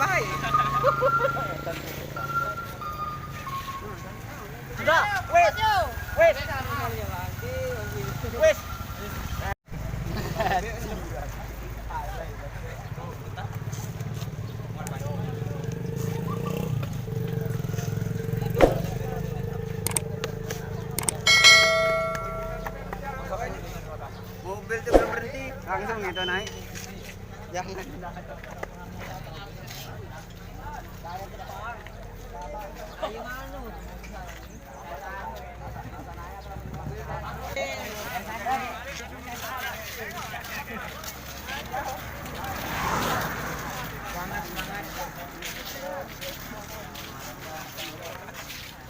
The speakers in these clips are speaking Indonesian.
baik. Sudah, wait. Wait. Wait. Mobil itu belum berhenti, langsung itu naik. Jangan.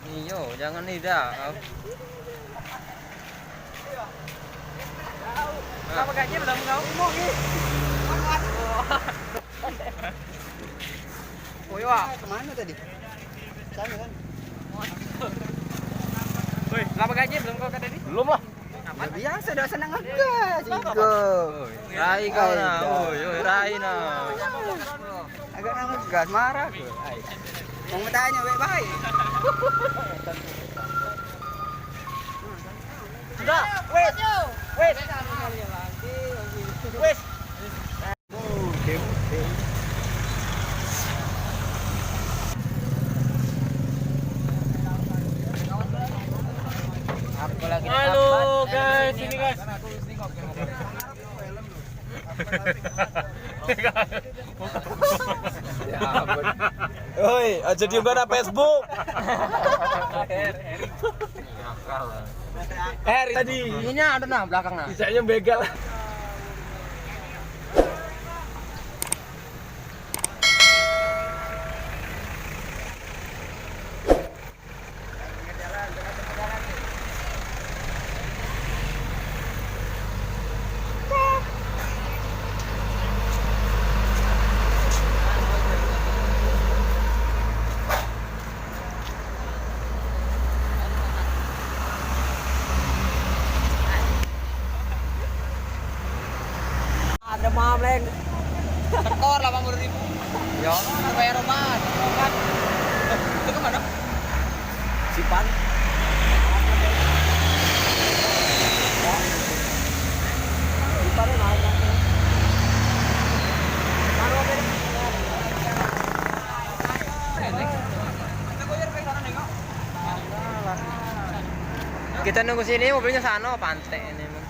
Iyo, jangan tidak. Apa gaji belum kau? Mau ni. Oh ya, kemana tadi? Sana kan. Woi, lama gaji belum kau tadi? Belum lah. Ya, biasa dah senang ngegas. Igo. Rai kau nah. Oi, rai nah. Agak nak ngegas marah ke. Mau bertanya baik-baik. Sudah, wait. Wait. Wait. Aku lagi. Halo guys, ini guys. Ya ampun. Oi, aja diunggah na Facebook. Tadi. Ini ada nah belakang nah. Bisanya begal. Ada mam leng. Tekor 80.000. Ya, bayar obat. Kan. Itu kemana? Sipan. Sipan naik. Kita nunggu sini mobilnya sana pantai ini.